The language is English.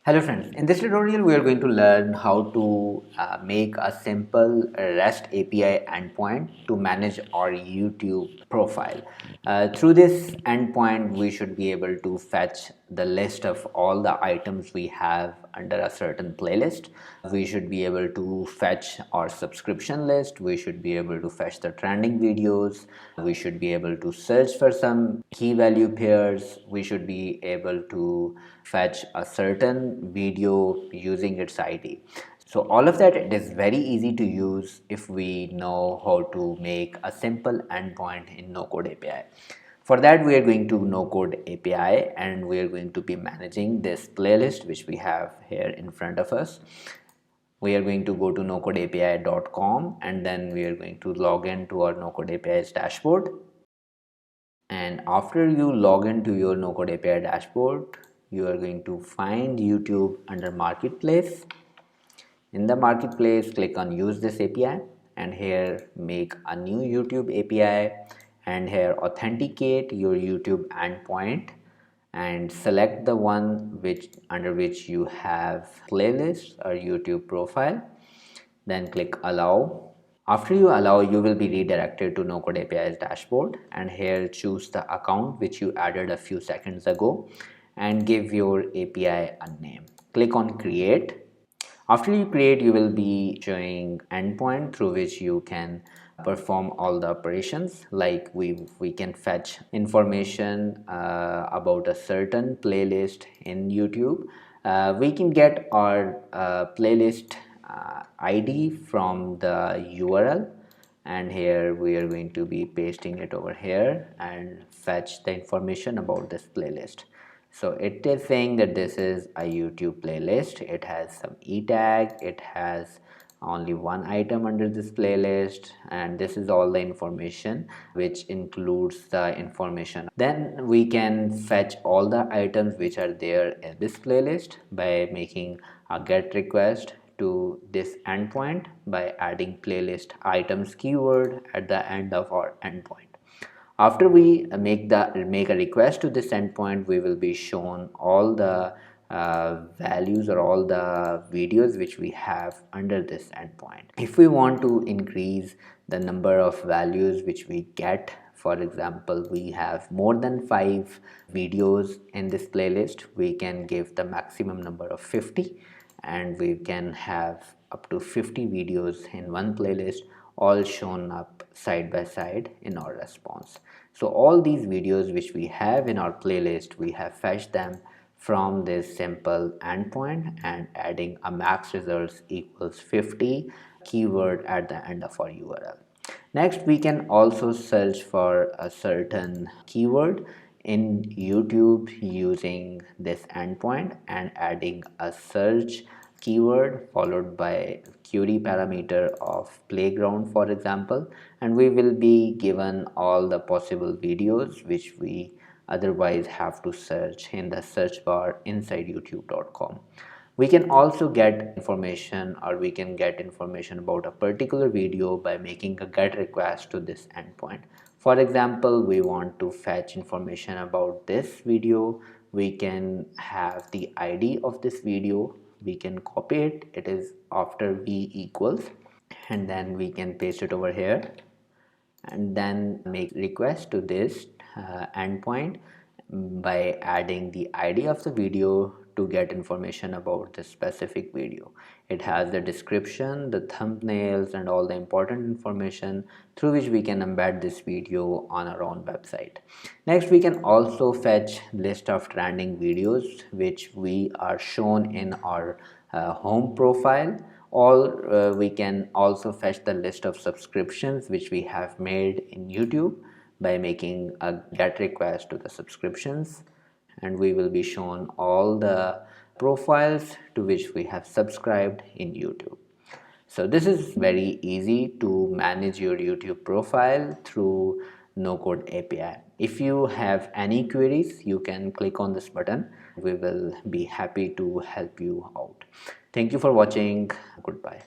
Hello friends, in this tutorial we are going to learn how to make a simple REST API endpoint to manage our YouTube profile. Through this endpoint we should be able to fetch the list of all the items we have under a certain playlist. We should be able to fetch our subscription list, we should be able to fetch the trending videos, we should be able to search for some key value pairs, we should be able to fetch a certain video using its ID. So all of that, it is very easy to use if we know how to make a simple endpoint in NoCodeAPI. For that we are going to NoCodeAPI and we are going to be managing this playlist which we have here in front of us. We are going to go to nocodeapi.com and then we are going to log in to our NoCodeAPI's dashboard. And after you log into your NoCodeAPI dashboard, you are going to find YouTube under Marketplace. In the Marketplace, click on Use this API and here make a new YouTube API and here authenticate your YouTube endpoint and select the one under which you have playlist or YouTube profile. Then click Allow. After you allow, you will be redirected to NoCodeAPI's dashboard and here choose the account which you added a few seconds ago and give your API a name. Click on Create. After you create, you will be showing endpoint through which you can perform all the operations, like we can fetch information about a certain playlist in YouTube. We can get our playlist ID from the URL and here we are going to be pasting it over here and fetch the information about this playlist. So it is saying that this is a YouTube playlist. It has some e tag, it has only one item under this playlist, and this is all the information which includes the information. Then we can fetch all the items which are there in this playlist by making a get request to this endpoint by adding playlist items keyword at the end of our endpoint. After we make a request to this endpoint, we will be shown all the values or all the videos which we have under this endpoint. If we want to increase the number of values which we get, for example, we have more than 5 videos in this playlist, we can give the maximum number of 50 and we can have up to 50 videos in one playlist, all shown up side by side in our response. So all these videos which we have in our playlist, we have fetched them from this simple endpoint and adding a max results equals 50 keyword at the end of our URL. Next, we can also search for a certain keyword in YouTube using this endpoint and adding a search keyword followed by query parameter of playground, for example, and we will be given all the possible videos which we otherwise have to search in the search bar inside youtube.com. We can also get information or we can get information about a particular video by making a get request to this endpoint. For example, we want to fetch information about this video. We can have the ID of this video. We can copy it. It is after v equals and then we can paste it over here and then make request to this endpoint by adding the ID of the video to get information about the specific video. It has the description, the thumbnails and all the important information through which we can embed this video on our own website. Next, we can also fetch list of trending videos which we are shown in our home profile, or we can also fetch the list of subscriptions which we have made in YouTube by making a get request to the subscriptions, and we will be shown all the profiles to which we have subscribed in YouTube. So this is very easy to manage your YouTube profile through NoCodeAPI. If you have any queries, you can click on this button. We will be happy to help you out. Thank you for watching. Goodbye.